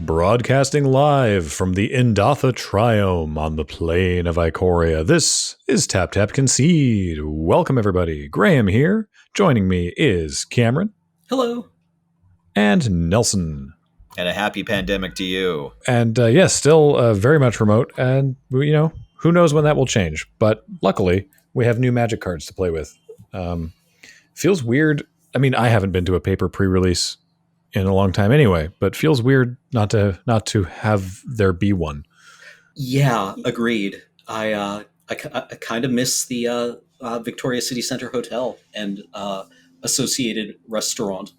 Broadcasting live from the Indatha Triome on the plain of Ikoria, this is Tap Tap Concede. Welcome everybody. Graham here. Joining me is Cameron. Hello. And Nelson. And a happy pandemic to you. And yes, still very much remote. And, you know, who knows when that will change. But luckily, we have new Magic cards to play with. Feels weird. I mean, I haven't been to a paper pre-release in a long time anyway, but feels weird not to have there be one. Yeah, agreed. I kind of miss the Victoria City Center Hotel and associated restaurant.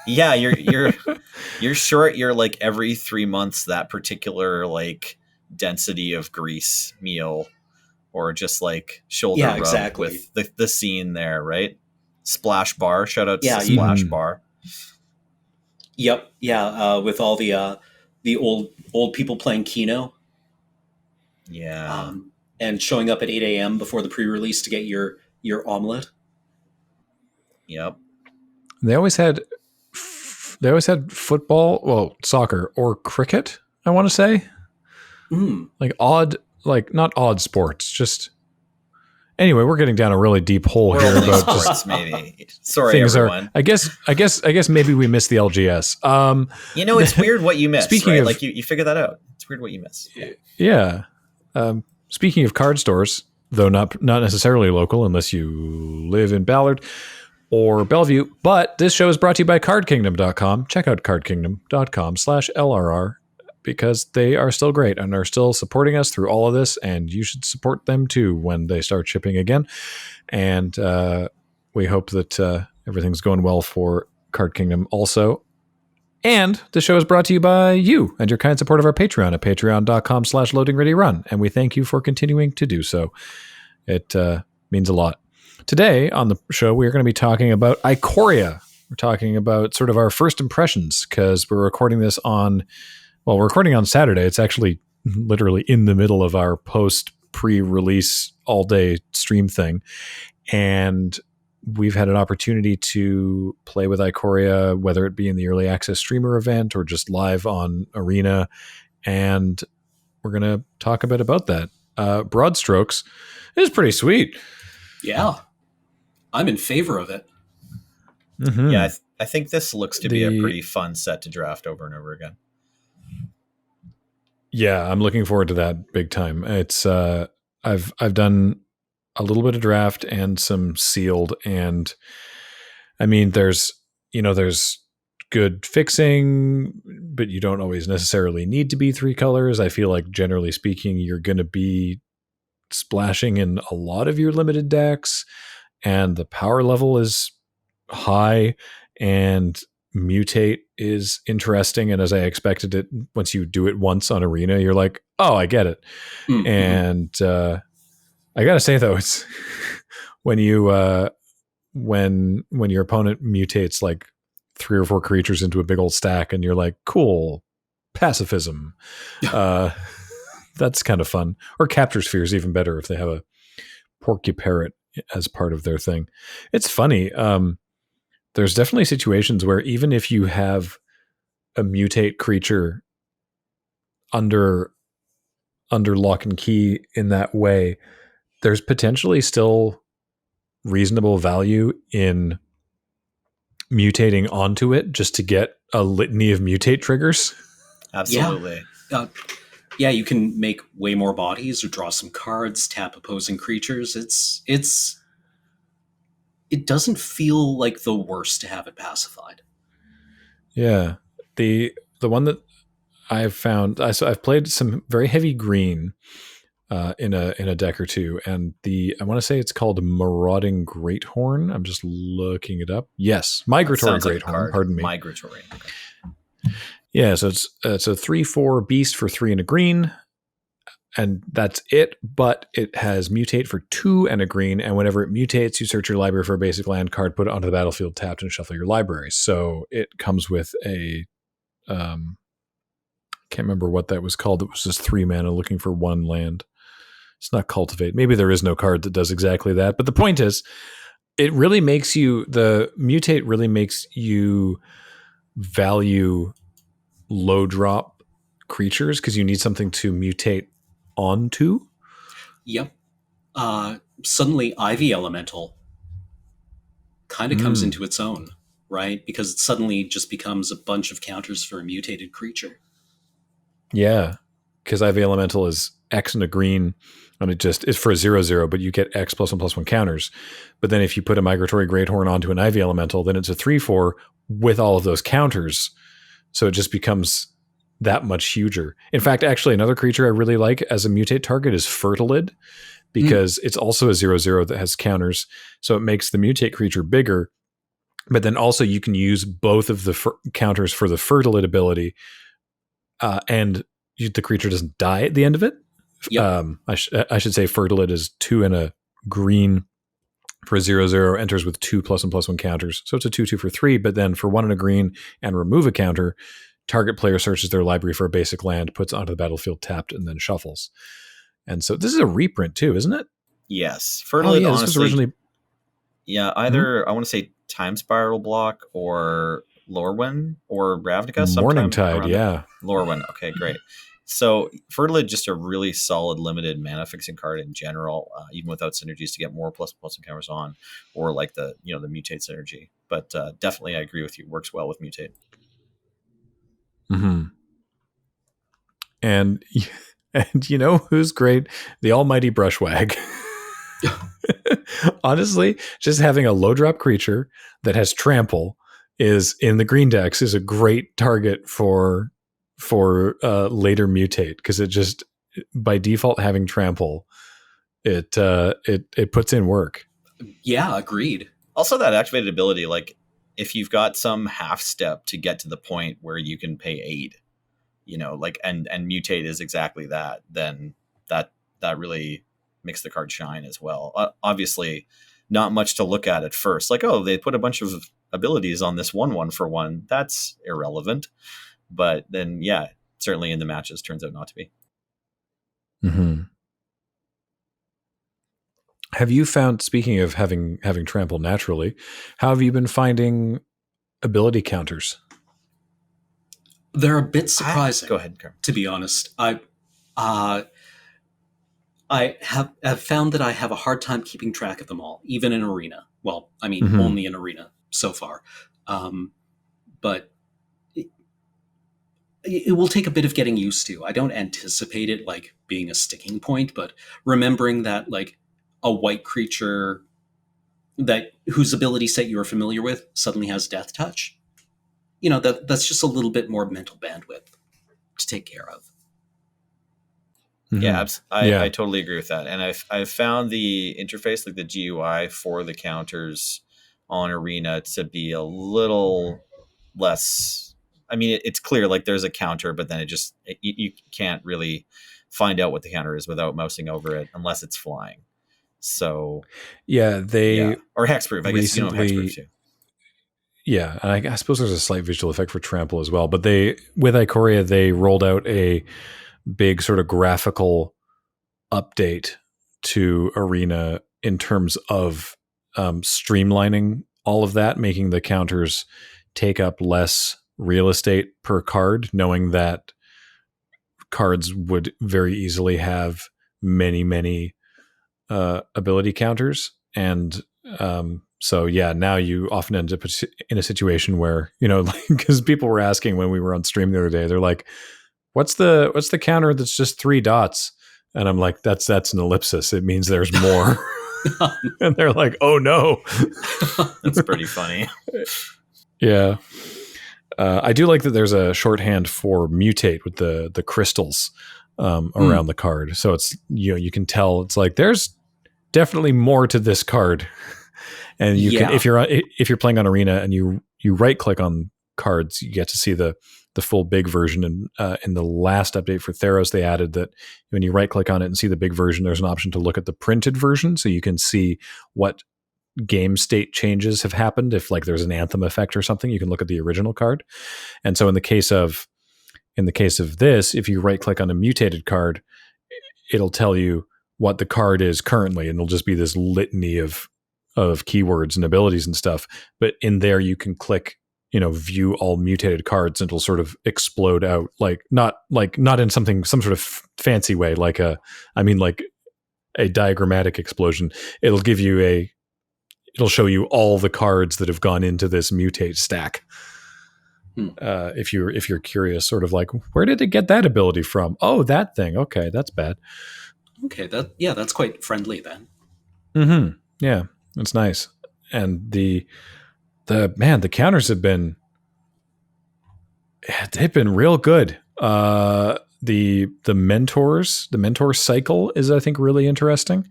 Yeah, you're short. You're like every 3 months that particular like density of grease meal, or just like shoulder rub exactly. with the scene there, right? Splash Bar. Shout out to Splash Bar. Yep. Yeah. With all the old people playing Keno. Yeah. And showing up at 8 a.m. before the pre-release to get your omelet. Yep. They always had football, well, soccer or cricket, I want to say. Like not odd sports, just anyway, we're getting down a really deep hole here about sports, just maybe. Sorry, everyone. I guess maybe we missed the LGS. You know, it's weird what you miss. Speaking right? of, like you figure that out. It's weird what you miss. Yeah. Speaking of card stores, though not necessarily local unless you live in Ballard or Bellevue, but this show is brought to you by CardKingdom.com. Check out CardKingdom.com/LRR because they are still great and are still supporting us through all of this, and you should support them too when they start shipping again. And we hope that everything's going well for Card Kingdom also. And the show is brought to you by you and your kind support of our Patreon at patreon.com/loadingreadyrun. And we thank you for continuing to do so. It means a lot. Today on the show, we're going to be talking about Ikoria. We're talking about sort of our first impressions because we're recording this on Saturday. It's actually literally in the middle of our pre-release all-day stream thing. And we've had an opportunity to play with Ikoria, whether it be in the early access streamer event or just live on Arena. And we're going to talk a bit about that. Broad strokes is pretty sweet. Yeah. I'm in favor of it. Mm-hmm. Yeah, I think this looks to be a pretty fun set to draft over and over again. Yeah, I'm looking forward to that big time. It's I've done a little bit of draft and some sealed, and I mean there's good fixing, but you don't always necessarily need to be 3 colors. I feel like generally speaking, you're going to be splashing in a lot of your limited decks, and the power level is high, and mutate is interesting. And as I expected it, once you do it once on Arena, you're like, oh, I get it. Mm-hmm. And I gotta say though, it's when you when your opponent mutates like 3 or 4 creatures into a big old stack, and you're like, cool, pacifism. That's kind of fun. Or capture spheres, even better if they have a Porcuparrot as part of their thing. It's funny. There's definitely situations where even if you have a mutate creature under lock and key in that way, there's potentially still reasonable value in mutating onto it just to get a litany of mutate triggers. Absolutely. Yeah, you can make way more bodies or draw some cards, tap opposing creatures. It doesn't feel like the worst to have it pacified. Yeah. The one that I've found, I've played some very heavy green in a deck or two, and I want to say it's called Marauding Greathorn. I'm just looking it up. Yes, Migratory Greathorn. Pardon me. Migratory. Okay. Yeah, so it's a 3/4 beast for 3 and a green, and that's it. But it has mutate for 2 and a green, and whenever it mutates, you search your library for a basic land card, put it onto the battlefield, tapped, and shuffle your library. So it comes with a can't remember what that was called. It was just 3 mana looking for 1 land. It's not cultivate. Maybe there is no card that does exactly that. But the point is, the mutate really makes you value low drop creatures because you need something to mutate onto. Yep. Suddenly, Ivy Elemental kind of comes into its own, right? Because it suddenly just becomes a bunch of counters for a mutated creature. Yeah, because Ivy Elemental is X and a green, and it just is for a 0/0, but you get X +1/+1 counters. But then if you put a Migratory Greathorn onto an Ivy Elemental, then it's a 3/4 with all of those counters. So it just becomes that much huger. In fact, actually, another creature I really like as a mutate target is Fertilid, because it's also a 0/0 that has counters. So it makes the mutate creature bigger, but then also you can use both of the counters for the Fertilid ability, and the creature doesn't die at the end of it. Yep. I should say Fertilid is 2 and a green for a 0/0, enters with 2 +1/+1 counters. So it's a 2/2 for 3, but then for 1 and a green and remove a counter, target player searches their library for a basic land, puts it onto the battlefield tapped, and then shuffles. And so this is a reprint too, isn't it? Yes. Fertilid, this honestly, was originally... Yeah, either I want to say Time Spiral Block or Lorwyn or Ravnica. Morningtide, yeah. Lorwyn, okay, great. So Fertilid, just a really solid limited mana fixing card in general, even without synergies to get more +++ encounters on, or like the mutate synergy. But definitely, I agree with you. Works well with mutate. Mm-hmm. And you know who's great? The almighty Brushwag. Honestly, just having a low drop creature that has trample is in the green decks is a great target for later mutate, because it just by default having trample, it puts in work. Yeah, agreed. Also, that activated ability, like if you've got some half step to get to the point where you can pay 8, like and mutate is exactly that, then that really makes the card shine as well. Obviously, not much to look at first. Like, oh, they put a bunch of abilities on this 1/1 for 1. That's irrelevant. But then, yeah, certainly in the matches turns out not to be. Mm-hmm. Have you found, speaking of having trample naturally, how have you been finding ability counters? They're a bit surprising. Go ahead, Carl. To be honest, I have found that I have a hard time keeping track of them all, even in Arena. Well, I mean, only in Arena so far. But it will take a bit of getting used to. I don't anticipate it like being a sticking point, but remembering that like a white creature whose ability set you are familiar with suddenly has Death Touch, that's just a little bit more mental bandwidth to take care of. Mm-hmm. Yeah, I totally agree with that. And I've found the interface, like the GUI for the counters on Arena, to be a little less. I mean, it's clear like there's a counter, but then you can't really find out what the counter is without mousing over it unless it's flying. So or hexproof. I guess hexproof too. Yeah, and I suppose there's a slight visual effect for trample as well. But with Ikoria, they rolled out a big sort of graphical update to Arena in terms of streamlining all of that, making the counters take up less real estate per card, knowing that cards would very easily have many ability counters. And so yeah, now you often end up in a situation where, because people were asking when we were on stream the other day, they're like, what's the counter that's just 3 dots? And I'm like, that's an ellipsis. It means there's more. And they're like, oh no. That's pretty funny. Yeah. I do like that there's a shorthand for mutate with the crystals around the card. So it's, you can tell it's like, there's definitely more to this card. And you can, if you're playing on Arena and you right click on cards, you get to see the full big version. And in the last update for Theros, they added that when you right click on it and see the big version, there's an option to look at the printed version, so you can see what game state changes have happened. If like there's an anthem effect or something, you can look at the original card. And so in the case of this, if you right click on a mutated card, it'll tell you what the card is currently, and it'll just be this litany of keywords and abilities and stuff. But in there, you can click view all mutated cards, and it'll sort of explode out, not in some sort of fancy way, like a diagrammatic explosion. It'll show you all the cards that have gone into this mutate stack. If you're curious, sort of like, where did it get that ability from? Oh, that thing. Okay, that's bad. Okay, that's quite friendly then. Mm-hmm. Yeah, it's nice. And the counters have been real good. The mentor cycle is, I think, really interesting.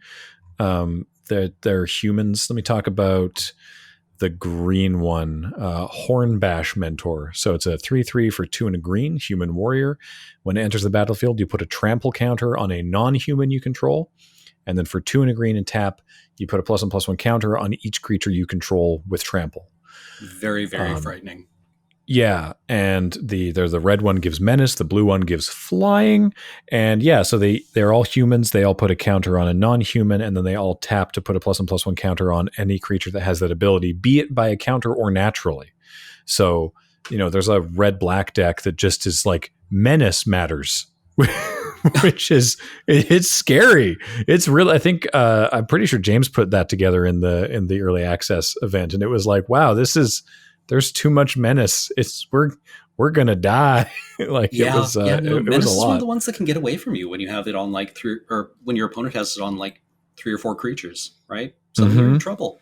They're humans. Let me talk about the green one, Hornbash Mentor. So it's a 3/3 for 2 and a green, human warrior. When it enters the battlefield, you put a trample counter on a non-human you control. And then for 2 and a green and tap, you put a +1/+1 counter on each creature you control with trample. Very, very frightening. Yeah, and the red one gives menace, the blue one gives flying, and yeah, so they're all humans. They all put a counter on a non-human, and then they all tap to put a +1/+1 counter on any creature that has that ability, be it by a counter or naturally. So there's a red-black deck that just is like menace matters, which is it's scary. It's really, I think I'm pretty sure James put that together in the early access event, and it was like, wow, there's too much menace. We're gonna die. It was Menace a is one lot. of the ones that can get away from you when you have it on like 3, or when your opponent has it on like 3 or 4 creatures, right? So you're in trouble.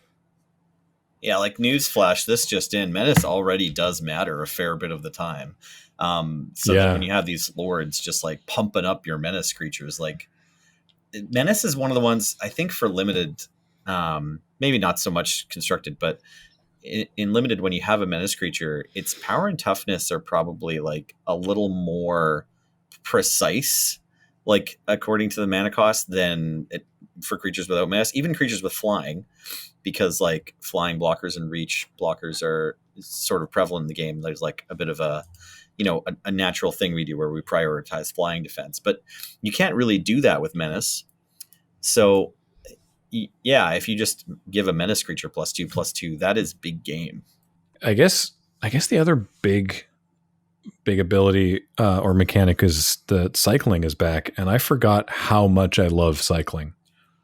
Yeah, like newsflash, this just in, menace already does matter a fair bit of the time. Then when you have these lords just like pumping up your menace creatures, like menace is one of the ones I think for limited, maybe not so much constructed, but in limited, when you have a menace creature, its power and toughness are probably like a little more precise, like according to the mana cost, than for creatures without menace, even creatures with flying, because like flying blockers and reach blockers are sort of prevalent in the game. There's like a bit of a natural thing we do where we prioritize flying defense, but you can't really do that with menace. So yeah, if you just give a menace creature +2/+2, that is big game. I guess the other big ability or mechanic is that cycling is back, and I forgot how much I love cycling.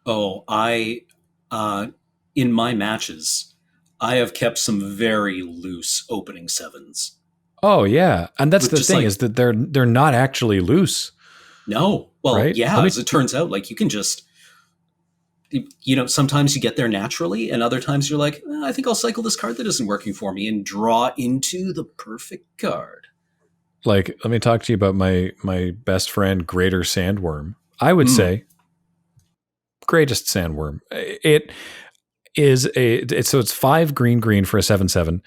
Oh, I in my matches, I have kept some very loose opening 7s. Oh yeah, and that's the thing, is that they're not actually loose. No, well, right? Yeah, as it turns out, like you can just. Sometimes you get there naturally, and other times you're like, I think I'll cycle this card that isn't working for me and draw into the perfect card. Like, let me talk to you about my best friend, Greater Sandworm. I would say greatest Sandworm. It is it's 5 green for a 7/7.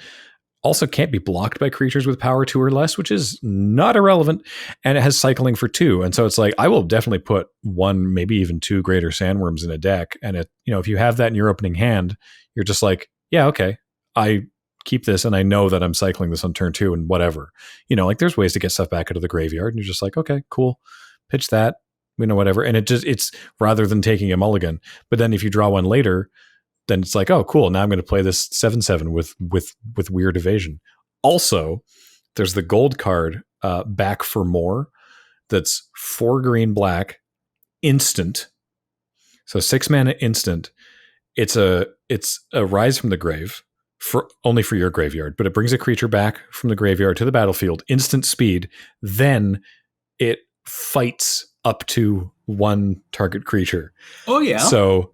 Also can't be blocked by creatures with power 2 or less, which is not irrelevant. And it has cycling for 2. And so it's like, I will definitely put 1, maybe even 2 Greater Sandworms in a deck. And if you have that in your opening hand, you're just like, yeah, okay, I keep this and I know that I'm cycling this on turn 2 and whatever. There's ways to get stuff back out of the graveyard, and you're just like, okay, cool, pitch that, whatever. And it's rather than taking a mulligan. But then if you draw one later, then it's like, oh, cool, now I'm going to play this 7/7 with weird evasion. Also, there's the gold card, Back for More, that's 4 green black, instant. So 6 mana instant. It's a Rise from the Grave, only for your graveyard, but it brings a creature back from the graveyard to the battlefield, instant speed. Then it fights up to 1 target creature. Oh yeah. So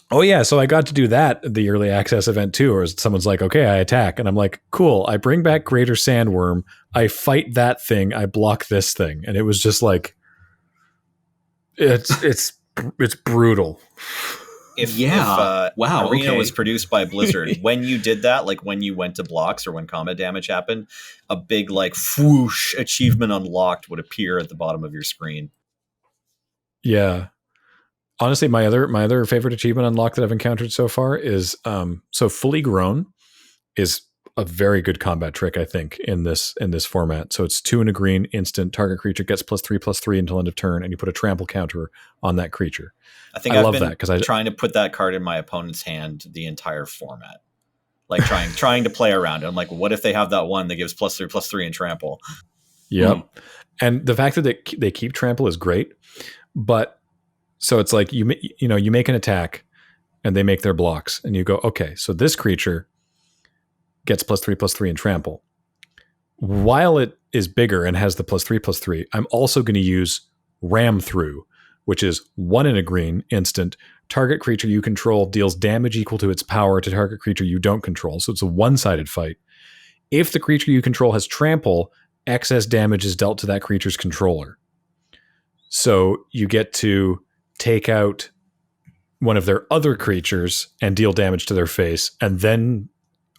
I got to do that at the early access event too, or someone's like, okay, I attack. And I'm like, cool, I bring back Greater Sandworm, I fight that thing, I block this thing. And it was just like, it's brutal. Wow, Arena okay. was produced by Blizzard, when you did that, like when you went to blocks or when combat damage happened, a big like whoosh achievement unlocked would appear at the bottom of your screen. Yeah. Honestly, my other favorite achievement unlock that I've encountered so far is so Fully Grown is a very good combat trick, I think, in this format. So it's 2 and a green, instant, target creature gets +3/+3 until end of turn, and you put a trample counter on that creature. I think I've love been that, because trying to put that card in my opponent's hand the entire format. like trying to play around it. I'm like, what if they have that one that gives +3/+3 and trample? Yep. And the fact that they keep trample is great, but so it's like you make an attack and they make their blocks and you go, okay, so this creature gets +3/+3 and trample. While it is bigger and has the +3/+3, I'm also going to use ram through, which is 1 in a green instant. Target creature you control deals damage equal to its power to target creature you don't control. So it's a one-sided fight. If the creature you control has trample, excess damage is dealt to that creature's controller. So you get to take out one of their other creatures and deal damage to their face, and then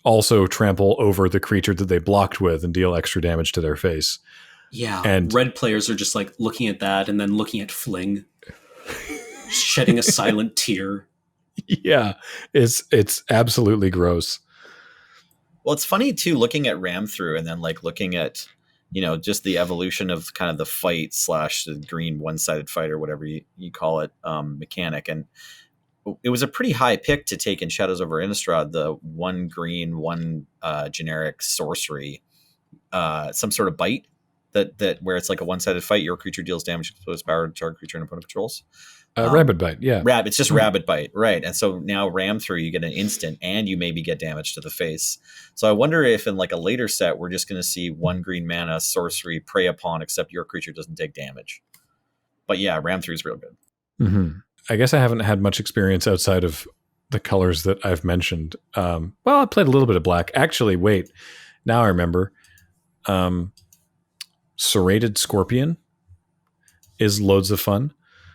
also trample over the creature that they blocked with and deal extra damage to their face. Yeah, and red players are just like looking at that and then looking at Fling, shedding a silent tear. Yeah, it's absolutely gross. Well, it's funny too, looking at ram through and then like looking at, just the evolution of kind of the fight / the green one-sided fight or whatever you call it, mechanic. And it was a pretty high pick to take in Shadows over Innistrad, the 1 green, 1 generic sorcery, some sort of bite that where it's like a one-sided fight. Your creature deals damage to its power to target creature and opponent controls. Rabid Bite, yeah. It's just Rabid Bite, right? And so now ram through, you get an instant, and you maybe get damage to the face. So I wonder if in like a later set, we're just going to see 1 green mana sorcery prey upon, except your creature doesn't take damage. But yeah, ram through is real good. Mm-hmm. I guess I haven't had much experience outside of the colors that I've mentioned. Well, I played a little bit of black. Actually, wait, now I remember. Serrated Scorpion is loads of fun.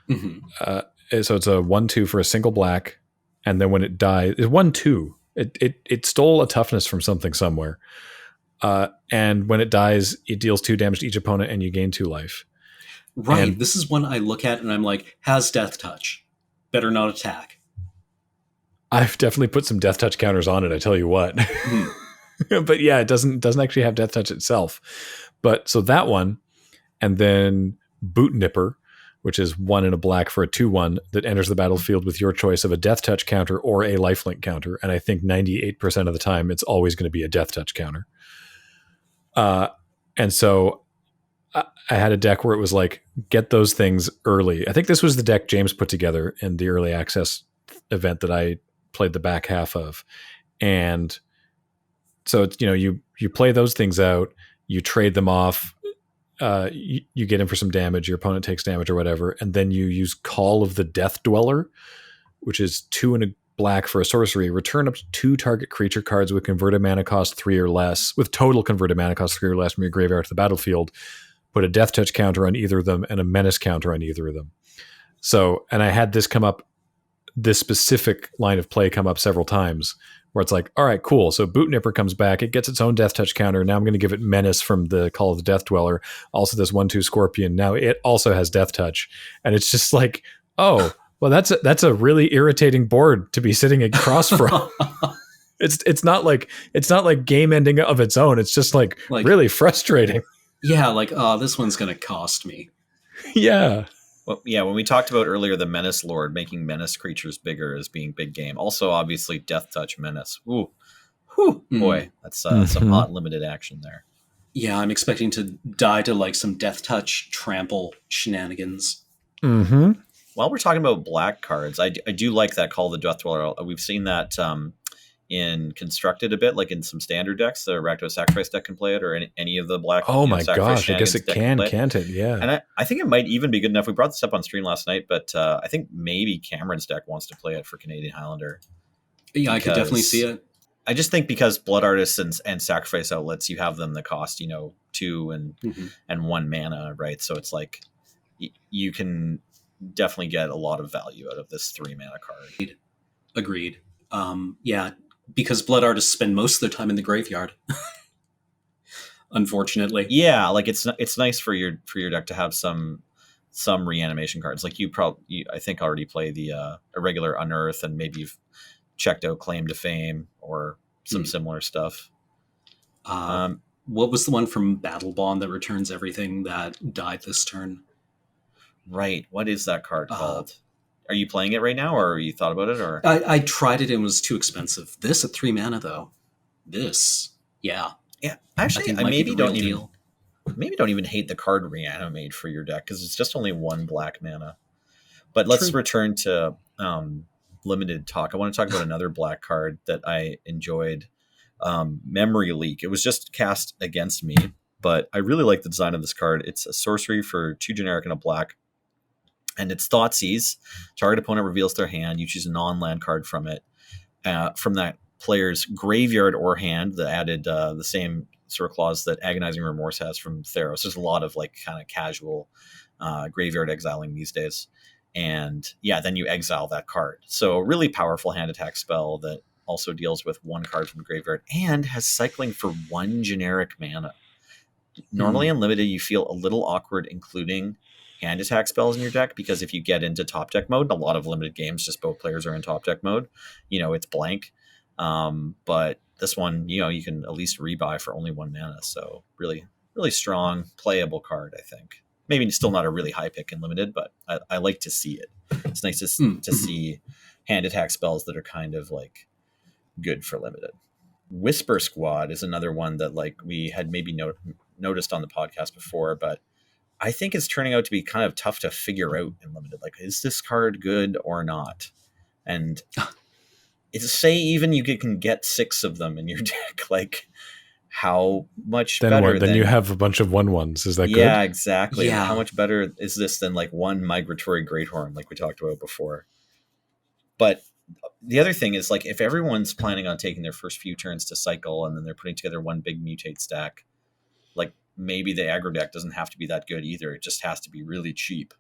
Mm-hmm. So it's a 1/2 for a single black, and then when it dies, it's 1/2. It stole a toughness from something somewhere, and when it dies, it deals 2 damage to each opponent, and you gain 2 life. Right. And this is one I look at and I'm like, has death touch. Better not attack. I've definitely put some death touch counters on it, I tell you what. But yeah, it doesn't actually have death touch itself. But so that one, and then Boot Nipper, which is 1 in a black for a 2/1 that enters the battlefield with your choice of a death touch counter or a lifelink counter. And I think 98% of the time it's always going to be a death touch counter. And so I had a deck where it was like, get those things early. I think this was the deck James put together in the early access event that I played the back half of. And so it's, you play those things out, you trade them off, you get in for some damage, your opponent takes damage or whatever, and then you use Call of the Death Dweller, which is 2 in a black for a sorcery. Return up to 2 target creature cards with converted mana cost 3 or less, with total converted mana cost 3 or less from your graveyard to the battlefield. Put a death touch counter on either of them and a menace counter on either of them. So, and I had this specific line of play come up several times where it's like, all right, cool. So Boot Nipper comes back. It gets its own death touch counter. Now I'm going to give it menace from the Call of the Death Dweller. Also this 1/2 Scorpion. Now it also has death touch. And it's just like, oh, well, that's a really irritating board to be sitting across from. It's not like game ending of its own. It's just like really frustrating. Yeah, like, this one's going to cost me. Yeah. Well, yeah, when we talked about earlier the Menace Lord, making Menace creatures bigger as being big game. Also, obviously, Death Touch Menace. Ooh. Whew, boy, that's some hot limited action there. Yeah, I'm expecting to die to like some Death Touch trample shenanigans. Mm-hmm. While we're talking about black cards, I do like that Call of the Death Dweller. We've seen that in Constructed a bit, like in some standard decks. The Rakdos Sacrifice deck can play it, or any of the black. Oh my gosh, I guess it can't it? Yeah. And I think it might even be good enough. We brought this up on stream last night, but I think maybe Cameron's deck wants to play it for Canadian Highlander. Yeah, I could definitely see it. I just think because Blood Artists and Sacrifice Outlets, you have them that cost 2 and 1 mana, right? So it's like you can definitely get a lot of value out of this 3 mana card. Agreed. Yeah, because Blood Artists spend most of their time in the graveyard. Unfortunately. Yeah, like it's nice for your deck to have some reanimation cards. Like you I think already play the irregular Unearth, and maybe you've checked out Claim to Fame or some similar stuff. What was the one from Battle Bond that returns everything that died this turn? Right. What is that card called? Are you playing it right now, or you thought about it? Or I tried it and it was too expensive. This at 3 mana, though. this, yeah, Yeah, I actually, think I might be maybe the real don't even deal. maybe don't even hate the card Reanimate for your deck because it's just only 1 black mana. But let's True. return to limited talk. I want to talk about another black card that I enjoyed, Memory Leak. It was just cast against me, but I really like the design of this card. It's a sorcery for 2 generic and a black, and it's Thoughtseize. Target opponent reveals their hand. You choose a non-land card from it, from that player's graveyard or hand. That added the same sort of clause that Agonizing Remorse has from Theros. There's a lot of like kind of casual graveyard exiling these days. And yeah, then you exile that card. So a really powerful hand attack spell that also deals with 1 card from the graveyard and has cycling for 1 generic mana. Normally in limited, you feel a little awkward including hand attack spells in your deck because if you get into top deck mode, a lot of limited games, just both players are in top deck mode. It's blank. But this one, you can at least rebuy for only 1 mana. So really, really strong, playable card, I think. Maybe still not a really high pick in limited, but I like to see it. It's nice to see hand attack spells that are kind of like good for limited. Whisper Squad is another one that like we had maybe noticed on the podcast before, but I think it's turning out to be kind of tough to figure out in limited. Like, is this card good or not? And it's say even you can get 6 of them in your deck, like how much Then better what? Then you have a bunch of 1/1s. Is that good? Yeah, exactly. Yeah. How much better is this than like 1 Migratory Greathorn, like we talked about before? But the other thing is, like, if everyone's planning on taking their first few turns to cycle and then they're putting together 1 big mutate stack, like maybe the aggro deck doesn't have to be that good either. It just has to be really cheap.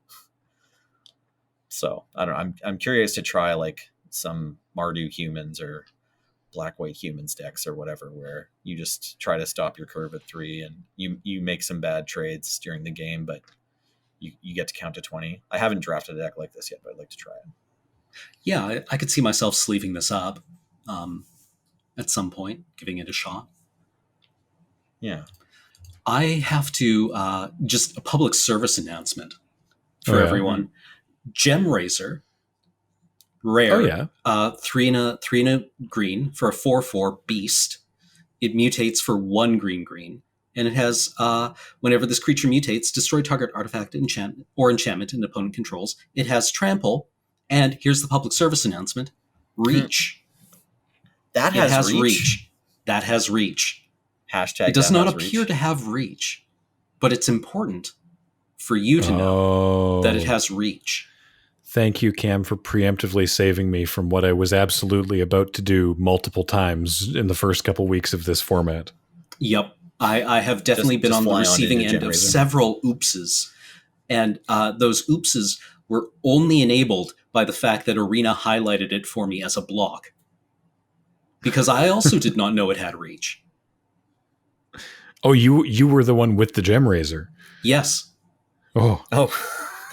So I don't know. I'm curious to try like some Mardu humans or black-white humans decks or whatever, where you just try to stop your curve at 3 and you make some bad trades during the game, but you get to count to 20. I haven't drafted a deck like this yet, but I'd like to try it. Yeah, I could see myself sleeving this up at some point, giving it a shot. Yeah. I have to just a public service announcement for everyone. Gem Razor, rare. Oh yeah. 3 and a green for a 4/4 beast. It mutates for 1 green, and it has whenever this creature mutates, destroy target artifact, enchantment and opponent controls. It has trample, and here's the public service announcement: reach. That has reach. That has reach. Hashtag. It does not appear to have reach, but it's important for you to know that it has reach. Thank you, Cam, for preemptively saving me from what I was absolutely about to do multiple times in the first couple weeks of this format. Yep. I have definitely been on the receiving end of several oopses. And those oopses were only enabled by the fact that Arena highlighted it for me as a block. Because I also did not know it had reach. Oh, you were the one with the Gem Razor. Yes. Oh.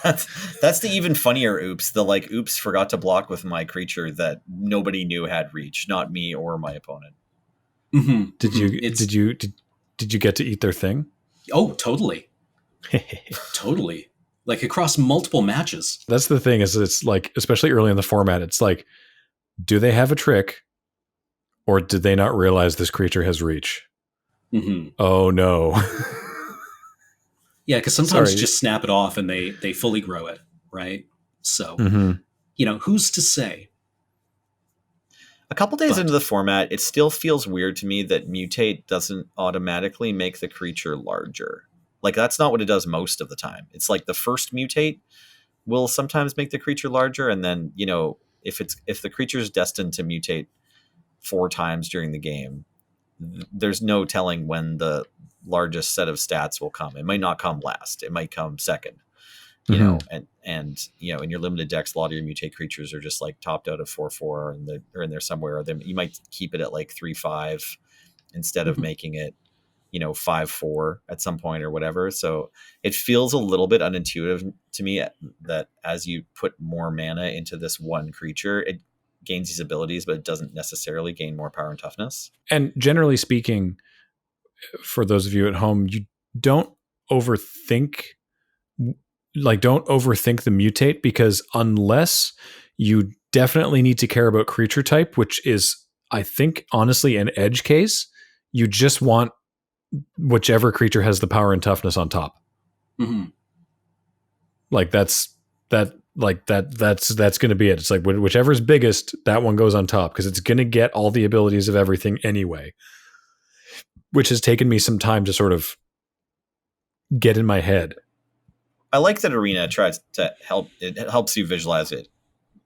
That's the even funnier oops. The like oops forgot to block with my creature that nobody knew had reach, not me or my opponent. Mm-hmm. Did you get to eat their thing? Oh, totally. Totally. Like across multiple matches. That's the thing, is it's like, especially early in the format, it's like, do they have a trick, or did they not realize this creature has reach? Mm-hmm. Oh no. Yeah, because sometimes just snap it off and they fully grow it, right? So, who's to say? A couple days into the format, it still feels weird to me that mutate doesn't automatically make the creature larger. Like, that's not what it does most of the time. It's like the first mutate will sometimes make the creature larger, and then, if the creature is destined to mutate 4 times during the game, there's no telling when the largest set of stats will come. It might not come last. It might come second. And in your limited decks, a lot of your mutate creatures are just like topped out of 4/4 and they're in there somewhere. Or you might keep it at like 3/5 instead of making it, 5/4 at some point or whatever. So it feels a little bit unintuitive to me that as you put more mana into this one creature, it gains these abilities, but it doesn't necessarily gain more power and toughness. And generally speaking, for those of you at home, you don't overthink the mutate, because unless you definitely need to care about creature type, which is I think honestly, in edge case, you just want whichever creature has the power and toughness on top. Mm-hmm. Like that's going to be it. It's like whichever's biggest, that one goes on top because it's going to get all the abilities of everything anyway, which has taken me some time to sort of get in my head. I like that Arena tries to help. It helps you visualize it,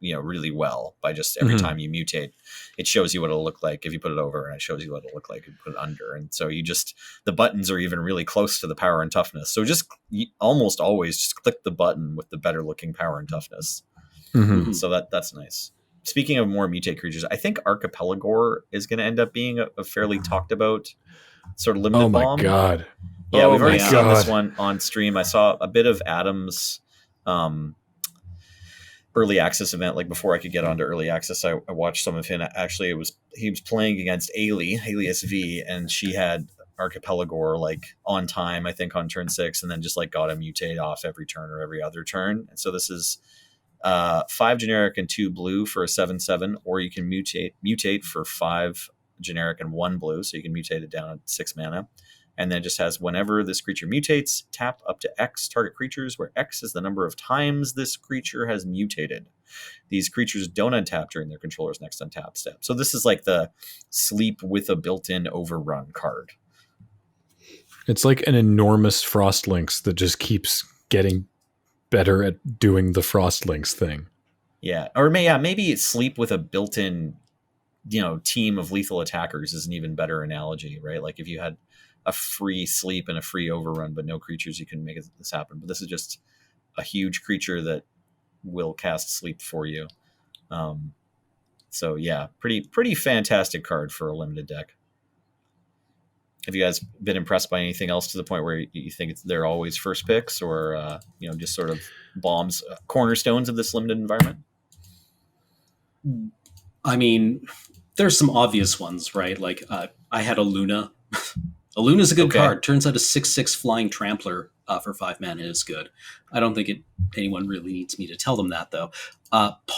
really well by just every time you mutate, it shows you what it'll look like if you put it over, and it shows you what it'll look like if you put it under. And so the buttons are even really close to the power and toughness. So you almost always just click the button with the better looking power and toughness. Mm-hmm. So that's nice. Speaking of more mutate creatures, I think Archipelagor is going to end up being a fairly talked about sort of limited bomb. Oh my god. Yeah, we've already seen this one on stream. I saw a bit of Adam's early access event. Like before I could get onto early access, I watched some of him. Actually, he was playing against Alias V, and she had Archipelagor like on time, I think on turn 6, and then just like got a mutate off every turn or every other turn. And so this is 5 generic and 2 blue for a 7/7, or you can mutate for 5 generic and 1 blue, so you can mutate it down at 6 mana. And then it just has whenever this creature mutates, tap up to X target creatures, where X is the number of times this creature has mutated. These creatures don't untap during their controller's next untap step. So this is like the sleep with a built-in overrun card. It's like an enormous Frostlinks that just keeps getting better at doing the Frostlinks thing. Yeah, or maybe it's sleep with a built-in, team of lethal attackers is an even better analogy, right? Like if you had a free sleep and a free overrun, but no creatures, you can make this happen. But this is just a huge creature that will cast sleep for you. So yeah, pretty fantastic card for a limited deck. Have you guys been impressed by anything else to the point where you think they're always first picks, or just sort of bombs, cornerstones of this limited environment? I mean, there's some obvious ones, right? Like I had a Luna. A Luna's a good card. Turns out a 6/6 flying trampler for 5 mana is good. I don't think anyone really needs me to tell them that, though.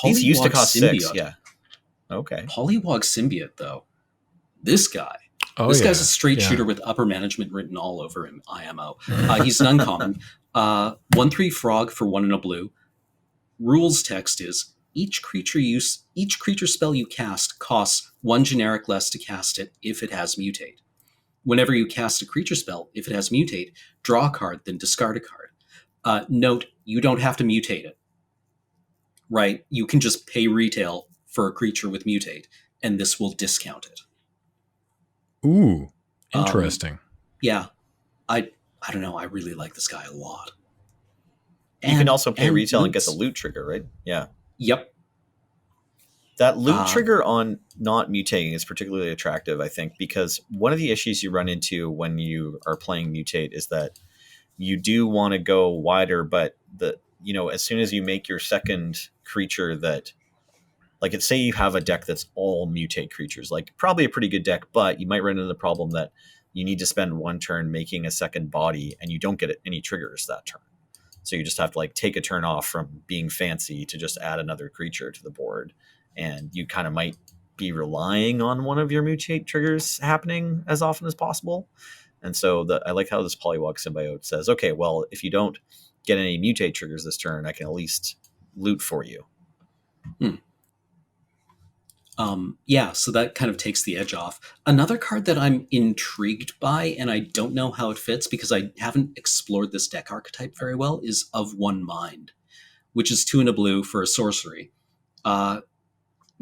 He's used to cost Symbiote. 6, yeah. Okay. Polywog Symbiote, though. This guy. This guy's a straight shooter with upper management written all over him, IMO. He's an uncommon. 1/3 frog for 1 and a blue. Rules text is, each creature spell you cast costs 1 generic less to cast it if it has mutate. Whenever you cast a creature spell, if it has mutate, draw a card, then discard a card. Note, you don't have to mutate it, right? You can just pay retail for a creature with mutate, and this will discount it. Ooh, interesting. Yeah, I don't know. I really like this guy a lot. You can also pay retail and get the loot trigger, right? Yeah. Yep. That loot trigger on not mutating is particularly attractive, I think, because one of the issues you run into when you are playing mutate is that you do want to go wider, but as soon as you make your second creature that, like, say you have a deck that's all mutate creatures, like probably a pretty good deck, but you might run into the problem that you need to spend 1 turn making a second body and you don't get any triggers that turn. So you just have to take a turn off from being fancy to just add another creature to the board. And you kind of might be relying on one of your mutate triggers happening as often as possible. And so I like how this Polywog Symbiote says, okay, well, if you don't get any mutate triggers this turn, I can at least loot for you. Yeah, so that kind of takes the edge off. Another card that I'm intrigued by, and I don't know how it fits because I haven't explored this deck archetype very well, is Of One Mind, which is 2 and a blue for a sorcery.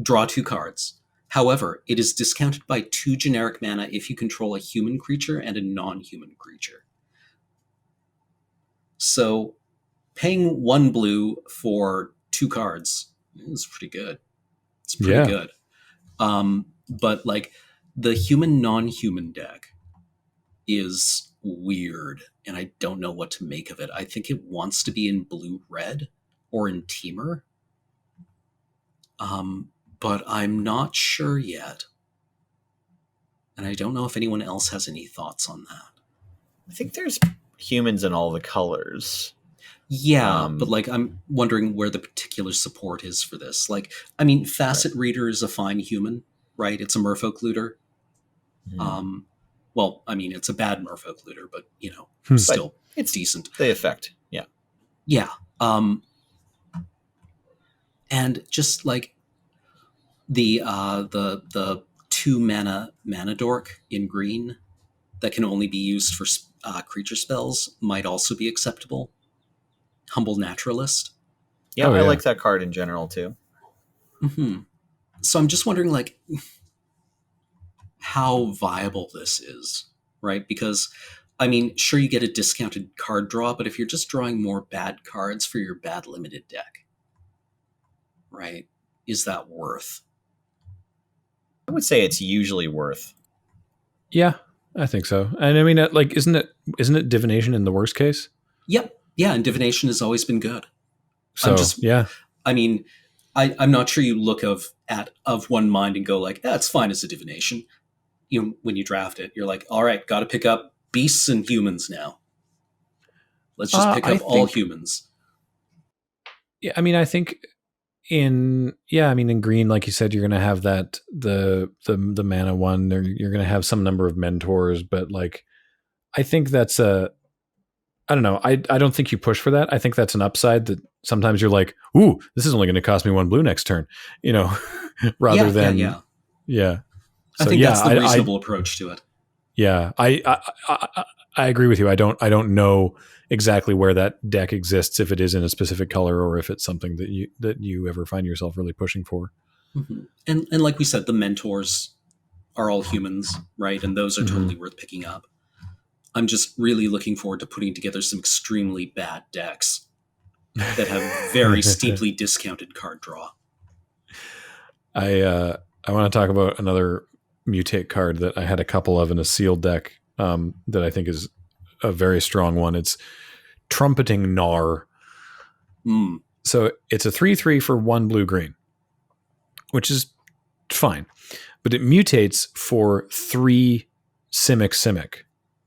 Draw 2 cards. However, it is discounted by 2 generic mana if you control a human creature and a non-human creature. So paying 1 blue for 2 cards is pretty good. It's pretty good. But the human non-human deck is weird, and I don't know what to make of it. I think it wants to be in blue-red or in Teamer. But I'm not sure yet. And I don't know if anyone else has any thoughts on that. I think there's humans in all the colors. Yeah, but I'm wondering where the particular support is for this. Facet Reader is a fine human. right? It's a merfolk looter. Mhm. Well, I mean, it's a bad merfolk looter, but Hmm. still, it's decent. the effect. Yeah. Yeah. And just like the 2 mana dork in green that can only be used for creature spells might also be acceptable. Humble Naturalist. Yeah, Oh, I yeah. like that card in general too. Mm-hmm. So I'm just wondering, like, how viable this is, right? Because, I mean, sure, you get a discounted card draw, but if you're just drawing more bad cards for your bad limited deck, right, is that worth? I would say it's usually worth. Yeah, I think so. And I mean, like, isn't it divination in the worst case? Yep. Yeah, and divination has always been good. I'm So just, yeah, I mean, I'm not sure you look of one mind and go like, that's fine as a divination. When you draft it, you're like, all right, got to pick up beasts and humans now. Let's just pick I up all think. humans. Yeah, I mean, I think in green, like you said, you're gonna have that the mana one, or you're gonna have some number of mentors, but like, I think that's I don't know. I don't think you push for that. I think that's an upside that sometimes you're like, ooh, this is only going to cost me 1 blue next turn, rather than, yeah. I So think yeah, that's the reasonable approach to it. Yeah, I agree with you. I don't know exactly where that deck exists, if it is in a specific color or if it's something that you ever find yourself really pushing for. Mm-hmm. And like we said, the mentors are all humans, right? And those are totally worth picking up. I'm just really looking forward to putting together some extremely bad decks that have very steeply discounted card draw. I want to talk about another mutate card that I had a couple of in a sealed deck, that I think is a very strong one. It's Trumpeting Gnar. So it's a 3/3 for 1 blue green, which is fine, but it mutates for 3 Simic.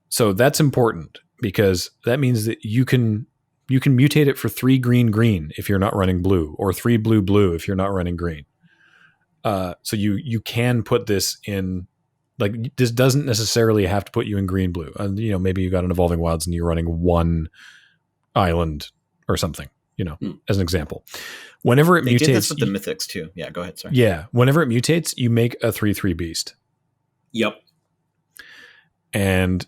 So that's important because that means that you can mutate it for 3 green if you're not running blue, or 3 blue if you're not running green. So you can put this in, like, this doesn't necessarily have to put you in green blue. Maybe you got an Evolving Wilds and you're running 1 island or something. As an example, whenever it mutates, did this with the mythics too. Yeah, go ahead. Sorry. Yeah, whenever it mutates, you make a 3/3 beast. Yep. And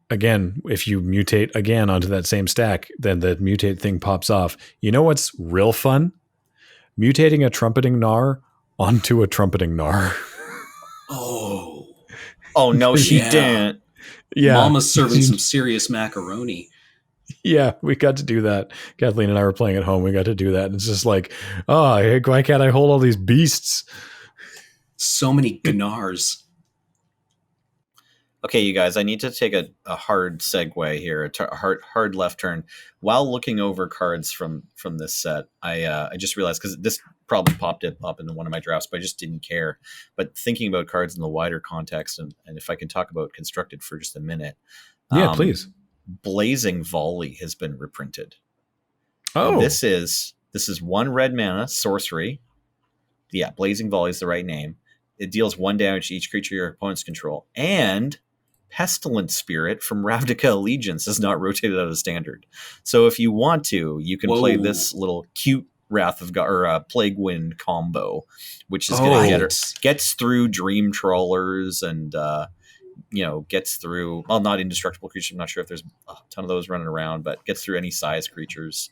again, if you mutate again onto that same stack, then the mutate thing pops off. You know what's real fun? Mutating a Trumpeting Gnar onto a Trumpeting Gnar. Oh no, she didn't. Yeah, Mama's serving some serious macaroni. Yeah, we got to do that. Kathleen and I were playing at home. We got to do that. And it's just like, oh, why can't I hold all these beasts? So many Gnars. Okay, you guys, I need to take a hard segue here, a hard left turn. While looking over cards from this set, I just realized, because this probably popped it up in one of my drafts, but I just didn't care. But thinking about cards in the wider context, and if I can talk about Constructed for just a minute. Yeah, please. Blazing Volley has been reprinted. Oh. This is 1 red mana, sorcery. Yeah, Blazing Volley is the right name. It deals 1 damage to each creature your opponents control. And Pestilent Spirit from Ravnica Allegiance is not rotated out of standard. So if you want to, you can play this little cute Wrath of God or Plague Wind combo, which is going to gets through Dream Trawlers and gets through, well, not indestructible creatures. I'm not sure if there's a ton of those running around, but gets through any size creatures.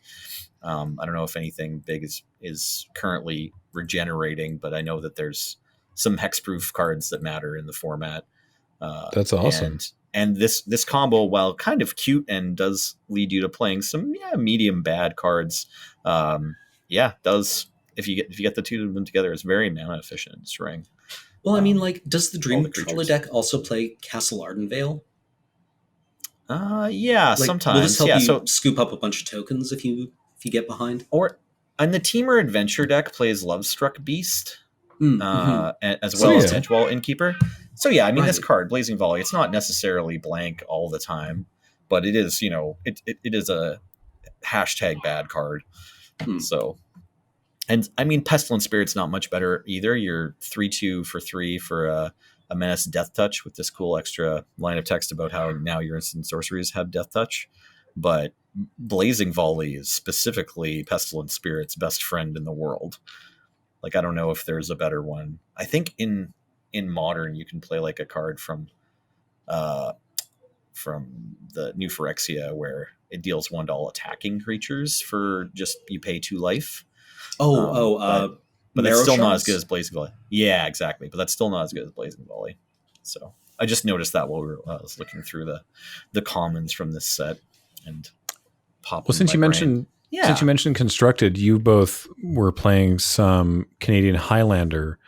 I don't know if anything big is currently regenerating, but I know that there's some hexproof cards that matter in the format. That's awesome. And this combo, while kind of cute and does lead you to playing some medium bad cards, does if you get the two of them together, it's very mana efficient and destroying. Well, I mean, like, does the Dream Trawler deck also play Castle Ardenvale? Yeah, sometimes. Will this help you scoop up a bunch of tokens if you get behind? And the Teamer Adventure deck plays Lovestruck Beast, as well as Edgewall Innkeeper. So yeah, I mean, this card, Blazing Volley, it's not necessarily blank all the time, but it is, it is a hashtag bad card. So And I mean, Pestilent Spirit's not much better either. You're 3/2 for 3 for a Menace Death Touch with this cool extra line of text about how now your instant sorceries have Death Touch. But Blazing Volley is specifically Pestilent Spirit's best friend in the world. Like, I don't know if there's a better one. I think in Modern you can play like a card from the new Phyrexia where it deals 1 to all attacking creatures for just you pay 2 life. But that's still not as good as Blazing Volley. Yeah, exactly. But that's still not as good as Blazing Volley. So I just noticed that while I was looking through the commons from this set and popped. Well, since you mentioned Constructed, you both were playing some Canadian Highlander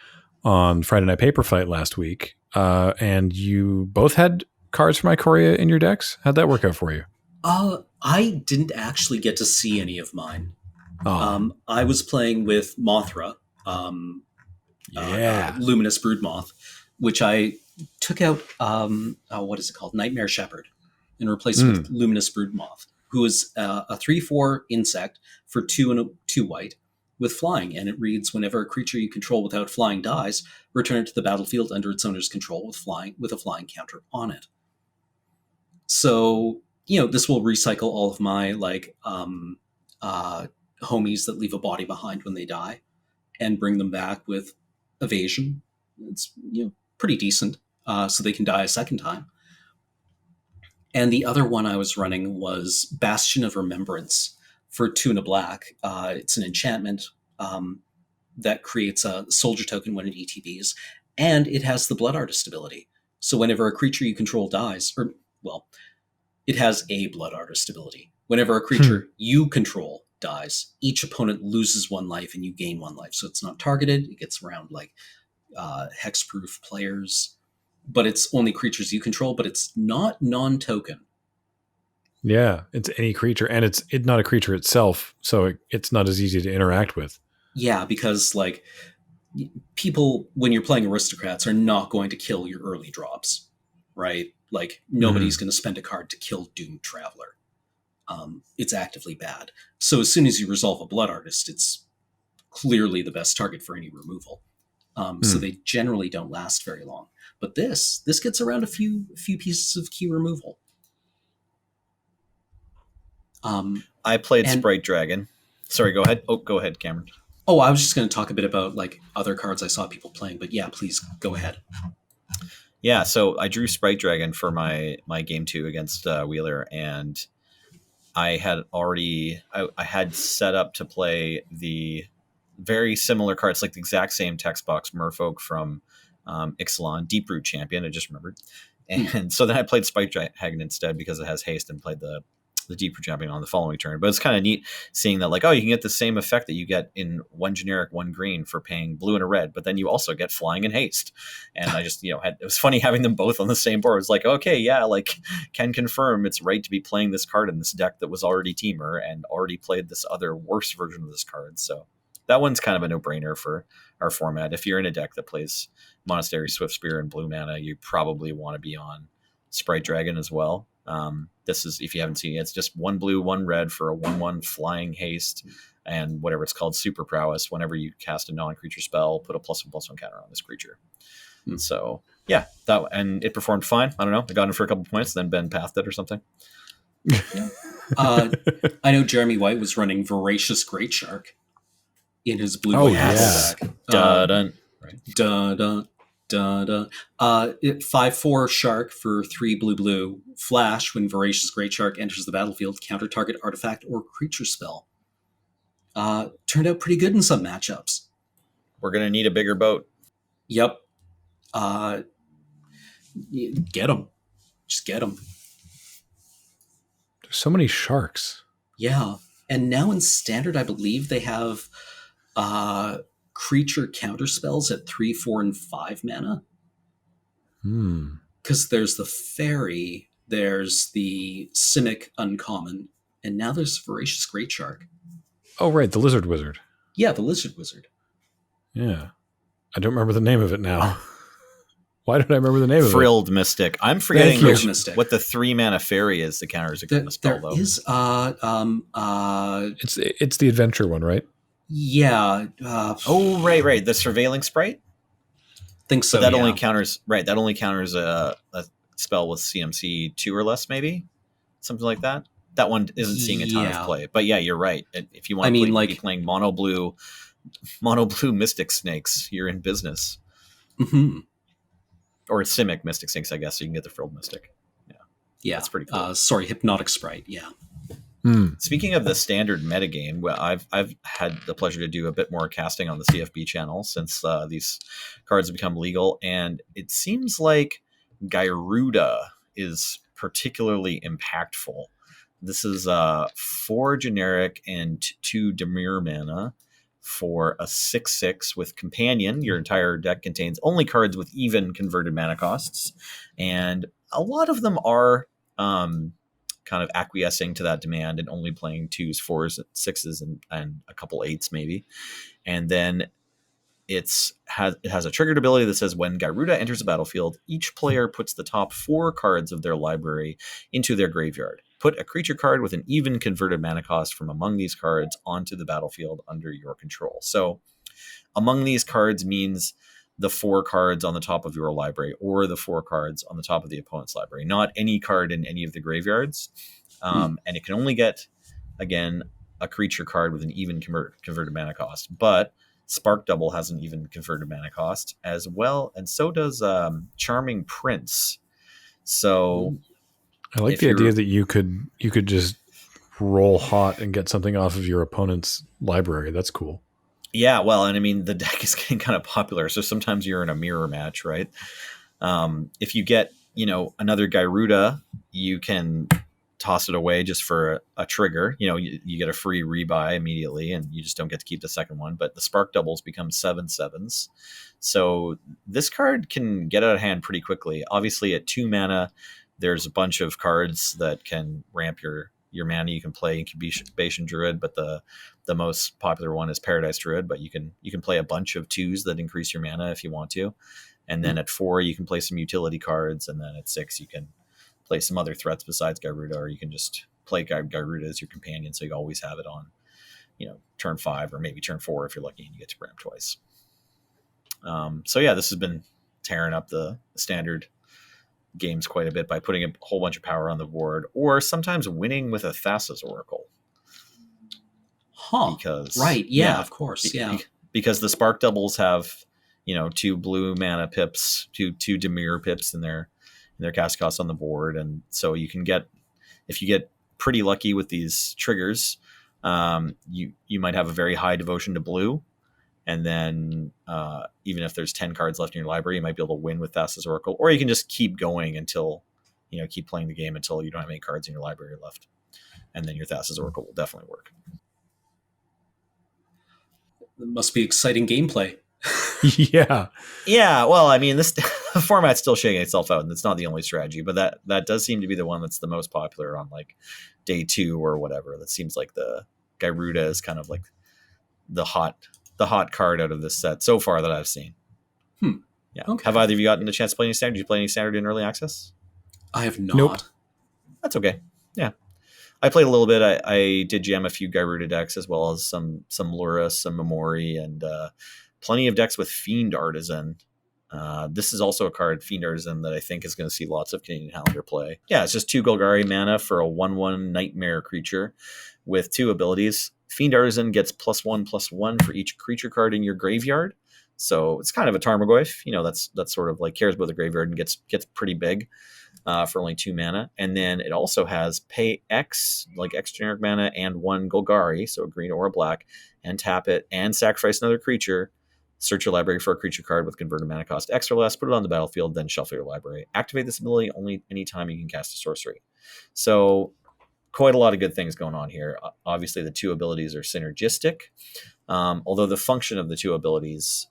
on Friday Night Paper Fight last week, and you both had cards from Ikoria in your decks. How'd that work out for you? I didn't actually get to see any of mine. I was playing with Mothra, Luminous Broodmoth, which I took out, what is it called? Nightmare Shepherd, and replaced it with Luminous Broodmoth, who is a 3/4 insect for 2 and 2 white with flying. And it reads, whenever a creature you control without flying dies, return it to the battlefield under its owner's control with a flying counter on it. So, this will recycle all of my homies that leave a body behind when they die and bring them back with evasion. It's pretty decent, so they can die a second time. And the other one I was running was Bastion of Remembrance for 2 and a black. It's an enchantment that creates a soldier token when it ETBs, and it has the Blood Artist ability. So whenever a creature you control dies, it has a Blood Artist ability. Whenever a creature you control dies, each opponent loses 1 life and you gain 1 life. So it's not targeted. It gets around hexproof players, but it's only creatures you control, but it's not non-token. Yeah, it's any creature, and it's not a creature itself, so it's not as easy to interact with. Yeah, because people, when you're playing aristocrats, are not going to kill your early drops, right? Nobody's going to spend a card to kill Doomed Traveler. It's actively bad. So as soon as you resolve a Blood Artist, it's clearly the best target for any removal. So they generally don't last very long. But this gets around a few pieces of key removal. I played Sprite Dragon. Sorry, go ahead. Oh, go ahead, Cameron. Oh, I was just going to talk a bit about other cards I saw people playing, but yeah, please go ahead. Yeah, so I drew Sprite Dragon for my game 2 against Wheeler, and I had set up to play the very similar cards, like the exact same text box Merfolk from Ixalan, Deeproot Champion, I just remembered. And so then I played Sprite Dragon instead because it has haste, and played the Deeproot Champion on the following turn. But it's kind of neat seeing that, you can get the same effect that you get in 1 generic, 1 green for paying blue and a red, but then you also get flying and haste. And I just, it was funny having them both on the same board. It was okay, yeah, can confirm it's right to be playing this card in this deck that was already Teamer and already played this other worse version of this card. So that one's kind of a no-brainer for our format. If you're in a deck that plays Monastery Swiftspear and blue mana, you probably want to be on Sprite Dragon as well. This is, if you haven't seen it, it's just 1 blue, 1 red for a 1/1 flying haste and whatever it's called, super prowess. Whenever you cast a non-creature spell, put a +1/+1 counter on this creature. So yeah, and it performed fine. I don't know. I got in for a couple points, then Ben pathed it or something. Yeah. I know Jeremy White was running Voracious Great Shark in his blue deck. Dun-dun. Right. Dun-dun. 5/4 shark for 3 blue flash. When Voracious Great Shark enters the battlefield, counter target artifact or creature spell. Turned out pretty good in some matchups. We're gonna need a bigger boat. Yep. Get them. Just get them. There's so many sharks. Yeah, and now in Standard, I believe they have creature counter spells at 3, 4, and 5 mana. Because there's the fairy, there's the Simic uncommon, and now there's Voracious Great Shark. Oh, right, the Lizard Wizard. Yeah, the Lizard Wizard. Yeah. I don't remember the name of it now. Why don't I remember the name of it? Frilled Mystic. I'm forgetting what the 3 mana fairy is that counters a spell, though. Is it's the adventure one, right? Yeah. Oh, right. The surveilling sprite. Think so. But that yeah. only counters That only counters a spell with CMC 2 or less, maybe something like that. That one isn't seeing a ton of Yeah. play, but yeah, you're right. If you I want to mean, be like, playing mono blue Mystic Snakes, you're in business. mhm. Or Simic Mystic Snakes, I guess, so you can get the Frilled Mystic. Yeah. That's pretty cool. Sorry, Hypnotic Sprite. Yeah. Speaking of the standard metagame, well, I've had the pleasure to do a bit more casting on the CFB channel since these cards have become legal, and it seems like Gyruda is particularly impactful. This is 4 generic and 2 Demir mana for a 6/6 with Companion. Your entire deck contains only cards with even converted mana costs, and a lot of them are kind of acquiescing to that demand and only playing 2s, 4s, 6s, and a couple 8s maybe. And then it has a triggered ability that says when Gyruda enters the battlefield, each player puts the top 4 cards of their library into their graveyard. Put a creature card with an even converted mana cost from among these cards onto the battlefield under your control. So among these cards means the 4 cards on the top of your library or the 4 cards on the top of the opponent's library, not any card in any of the graveyards. And it can only get, again, a creature card with an even converted mana cost. But Spark Double has an even converted mana cost as well, and so does Charming Prince. So I like the idea that you could just roll hot and get something off of your opponent's library. That's cool. Yeah, well, and I mean, the deck is getting kind of popular, so sometimes you're in a mirror match, right? If you get, another Gyruda, you can toss it away just for a trigger. You get a free rebuy immediately, and you just don't get to keep the second one. But the Spark Doubles become 7/7s. So this card can get out of hand pretty quickly. Obviously, at 2 mana, there's a bunch of cards that can ramp your mana. You can play Incubation Druid, but the most popular one is Paradise Druid. But you can play a bunch of 2s that increase your mana if you want to. And then at 4, you can play some utility cards, and then at 6, you can play some other threats besides Gyruda, or you can just play Gyruda as your companion, so you always have it on, turn 5 or maybe turn 4 if you're lucky and you get to ramp twice. So yeah, this has been tearing up the standard games quite a bit by putting a whole bunch of power on the board, or sometimes winning with a Thassa's Oracle. Because right, yeah, of course, yeah. Because the Spark Doubles have, 2 blue mana pips, two Demir pips in their cast costs on the board, and so you can get, if you get pretty lucky with these triggers, you might have a very high devotion to blue, and then even if there's 10 cards left in your library, you might be able to win with Thassa's Oracle, or you can just keep going until, keep playing the game until you don't have any cards in your library left, and then your Thassa's Oracle will definitely work. It must be exciting gameplay. Yeah, well, I mean, this format's still shaking itself out, and it's not the only strategy, but that does seem to be the one that's the most popular on like day 2 or whatever. That seems like the Gyruda is kind of like the hot card out of this set so far that I've seen. Yeah. Okay. Have either of you gotten a chance to play any standard? Did you play any standard in early access? I have not. Nope. That's okay. Yeah. I played a little bit. I did jam a few Gyruda decks, as well as some Lura, some Memori, and plenty of decks with Fiend Artisan. This is also a card, Fiend Artisan, that I think is going to see lots of Canadian Highlander play. Yeah, it's just 2 Golgari mana for a 1/1 Nightmare creature with 2 abilities. Fiend Artisan gets +1/+1 for each creature card in your graveyard. So it's kind of a Tarmogoyf. That's sort of like cares about the graveyard and gets pretty big for only 2 mana. And then it also has pay X, like X generic mana, and 1 Golgari, so a green or a black, and tap it and sacrifice another creature. Search your library for a creature card with converted mana cost X or less, put it on the battlefield, then shuffle your library. Activate this ability only anytime you can cast a sorcery. So quite a lot of good things going on here. Obviously, the 2 abilities are synergistic, although the function of the 2 abilities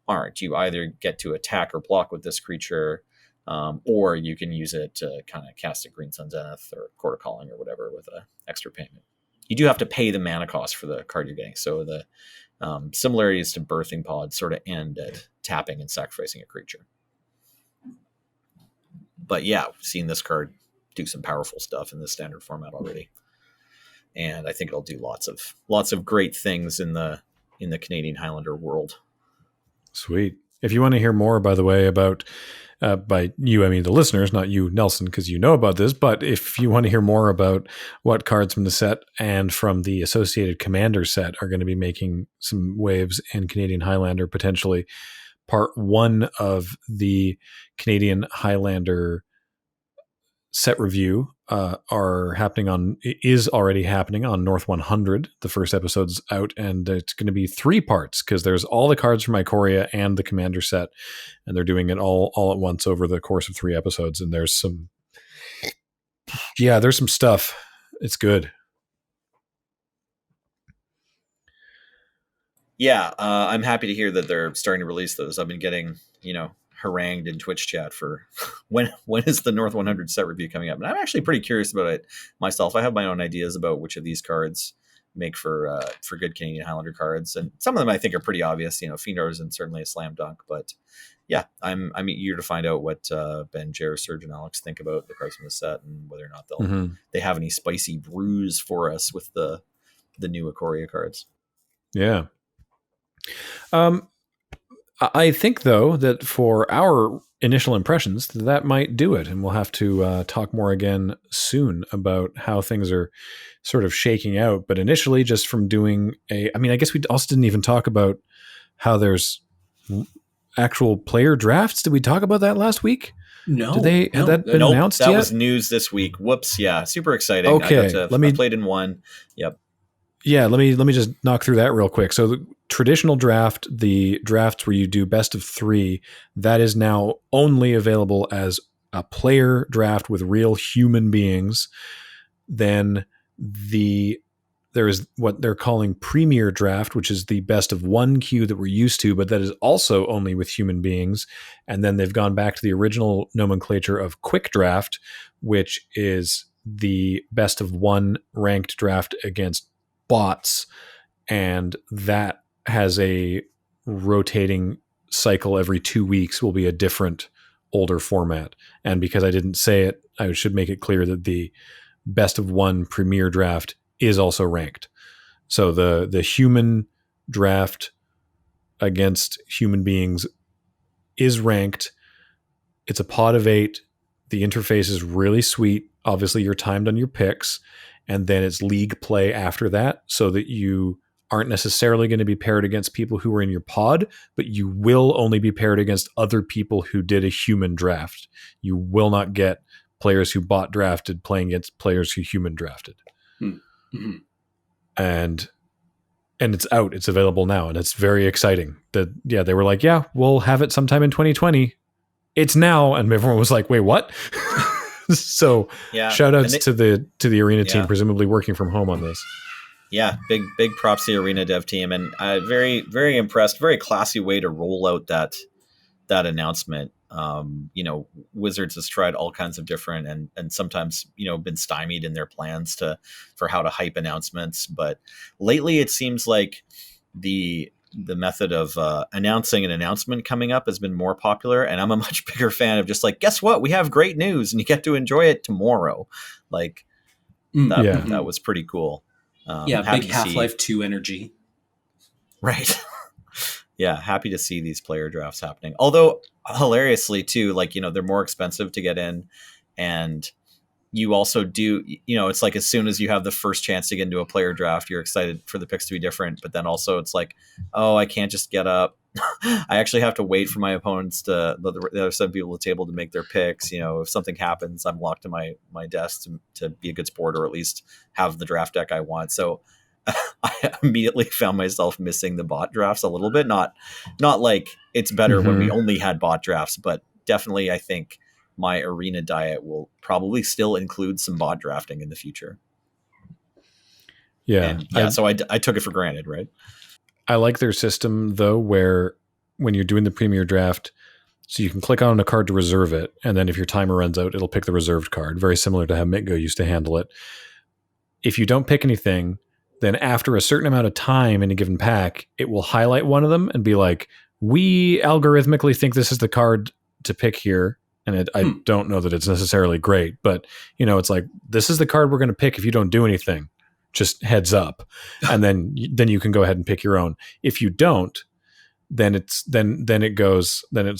aren't. You either get to attack or block with this creature, or you can use it to kind of cast a Green Sun Zenith or Court of Calling or whatever with an extra payment. You do have to pay the mana cost for the card you're getting, so the similarities to Birthing Pod sort of end at tapping and sacrificing a creature. But yeah, we've seen this card do some powerful stuff in the standard format already, and I think it'll do lots of great things in the in the Canadian Highlander world. Sweet. If you want to hear more, by the way, about by you, I mean the listeners, not you, Nelson, because you know about this, but if you want to hear more about what cards from the set and from the associated Commander set are going to be making some waves in Canadian Highlander, potentially part 1 of the Canadian Highlander set review is already happening on North 100. The first episode's out, and it's going to be 3 parts because there's all the cards from Ikoria and the Commander set, and they're doing it all at once over the course of 3 episodes. And there's some stuff. It's good. Yeah, I'm happy to hear that they're starting to release those. I've been getting, harangued in Twitch chat for when is the North 100 set review coming up, and I'm actually pretty curious about it myself. I have my own ideas about which of these cards make for good Canadian Highlander cards, and some of them I think are pretty obvious. Fiendar isn't certainly a slam dunk, but yeah, I'm eager to find out what Ben, Jer, Serge, and Alex think about the cards from the set and whether or not they have any spicy brews for us with the new Ikoria cards. Yeah. I think, though, that for our initial impressions, that might do it. And we'll have to talk more again soon about how things are sort of shaking out. But initially, just from doing I guess we also didn't even talk about how there's actual player drafts. Did we talk about that last week? No. Had that been announced yet? That was news this week. Whoops. Yeah. Super exciting. Okay. I played in one. Yep. Yeah, let me just knock through that real quick. So the traditional draft, the drafts where you do best of 3, that is now only available as a player draft with real human beings. Then there is what they're calling Premier Draft, which is the best of 1 queue that we're used to, but that is also only with human beings. And then they've gone back to the original nomenclature of Quick Draft, which is the best of 1 ranked draft against bots, and that has a rotating cycle. Every 2 weeks will be a different older format. And because I didn't say it, I should make it clear that the best of 1 premier draft is also ranked. So the human draft against human beings is ranked. It's a pot of 8. The interface is really sweet. Obviously, you're timed on your picks. And then it's league play after that, so that you aren't necessarily going to be paired against people who are in your pod, but you will only be paired against other people who did a human draft. You will not get players who bot drafted playing against players who human drafted. Mm-hmm. And it's out. It's available now, and it's very exciting. They were like, yeah, we'll have it sometime in 2020. It's now, and everyone was like, wait, what? So shout outs to the Arena team, presumably working from home on this. Yeah, big props to the Arena dev team, and very, very impressed. Very classy way to roll out that announcement. Wizards has tried all kinds of different and sometimes been stymied in their plans for how to hype announcements, but lately it seems like the method of announcing an announcement coming up has been more popular, and I'm a much bigger fan of just like, guess what, we have great news and you get to enjoy it tomorrow. Like that was pretty cool. Big Half-Life 2 energy. Right. Yeah, happy to see these player drafts happening. Although hilariously too, they're more expensive to get in, and you also do, it's like as soon as you have the first chance to get into a player draft, you're excited for the picks to be different. But then also it's like, oh, I can't just get up. I actually have to wait for my opponents the other 7 people at the table to make their picks. If something happens, I'm locked to my desk to be a good sport, or at least have the draft deck I want. So I immediately found myself missing the bot drafts a little bit. Not like it's better when we only had bot drafts, but definitely I think my Arena diet will probably still include some bot drafting in the future. Yeah. So I took it for granted, right? I like their system, though, where when you're doing the Premier Draft, so you can click on a card to reserve it, and then if your timer runs out, it'll pick the reserved card, very similar to how Mitgo used to handle it. If you don't pick anything, then after a certain amount of time in a given pack, it will highlight one of them and be like, we algorithmically think this is the card to pick here. And I don't know that it's necessarily great, but it's like, this is the card we're going to pick if you don't do anything. just heads up, and then you can go ahead and pick your own. If you don't, then it's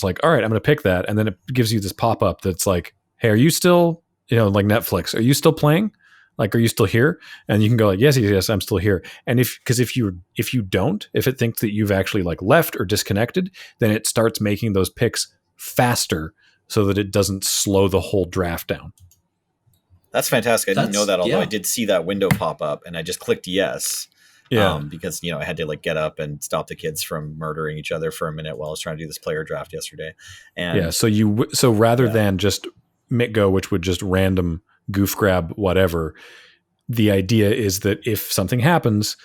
like, all right, I'm going to pick that, and then it gives you this pop up that's like, hey, are you still, like Netflix? Are you still playing? Like, are you still here? And you can go like, yes, I'm still here. And if you don't, if it thinks that you've actually like left or disconnected, then it starts making those picks faster so that it doesn't slow the whole draft down. That's fantastic. I didn't know that, although I did see that window pop up, and I just clicked yes. Yeah. Because, I had to like get up and stop the kids from murdering each other for a minute while I was trying to do this player draft yesterday. And yeah. So rather than just Go, which would just random goof grab whatever, the idea is that if something happens,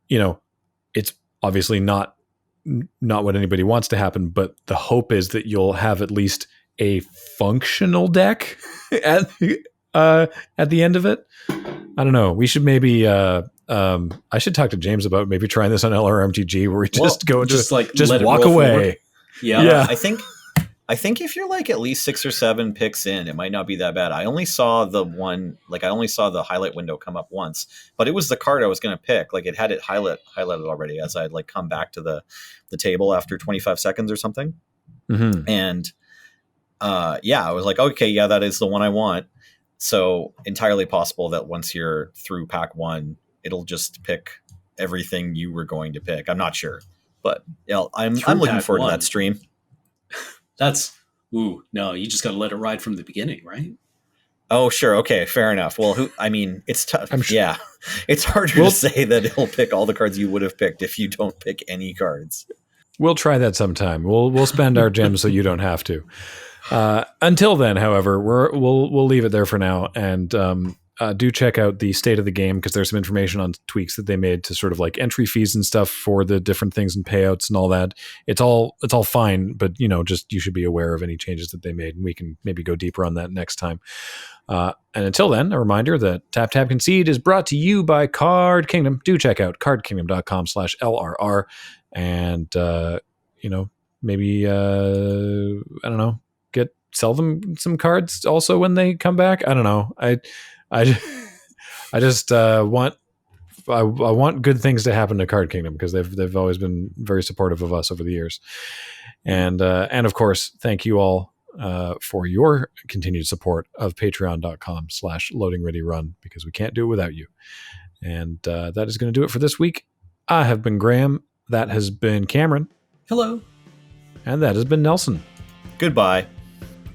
it's obviously not what anybody wants to happen, but the hope is that you'll have at least a functional deck at the end of it. I don't know. We should maybe I should talk to James about maybe trying this on LRMTG, where we just go into just walk away. Yeah. I think if you're like at least 6 or 7 picks in, it might not be that bad. I only saw the highlight window come up once, but it was the card I was going to pick. Like, it had it highlighted already as I'd like come back to the table after 25 seconds or something. Mm-hmm. And I was like, okay, yeah, that is the one I want. So entirely possible that once you're through pack 1, it'll just pick everything you were going to pick. I'm not sure, but I'm looking forward to that stream. No, you just got to let it ride from the beginning, right? Oh, sure. Okay, fair enough. Well, it's tough. Yeah, it's harder to say that it'll pick all the cards you would have picked if you don't pick any cards. We'll try that sometime. We'll spend our gems so you don't have to. Until then, however, we'll leave it there for now, and do check out the state of the game, because there's some information on tweaks that they made to sort of like entry fees and stuff for the different things and payouts and all that. It's all fine, but just you should be aware of any changes that they made, and we can maybe go deeper on that next time. And until then, a reminder that Tap Tap Concede is brought to you by Card Kingdom. Do check out cardkingdom.com/LRR, and maybe I don't know, sell them some cards also when they come back. I don't know. I just want good things to happen to Card Kingdom, because they've always been very supportive of us over the years, and of course, thank you all for your continued support of patreon.com/loadingreadyrun, because we can't do it without you. And that is going to do it for this week. I have been Graham. That has been Cameron. Hello. And that has been Nelson. Goodbye.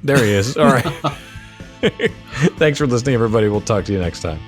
There he is. All right. Thanks for listening, everybody. We'll talk to you next time.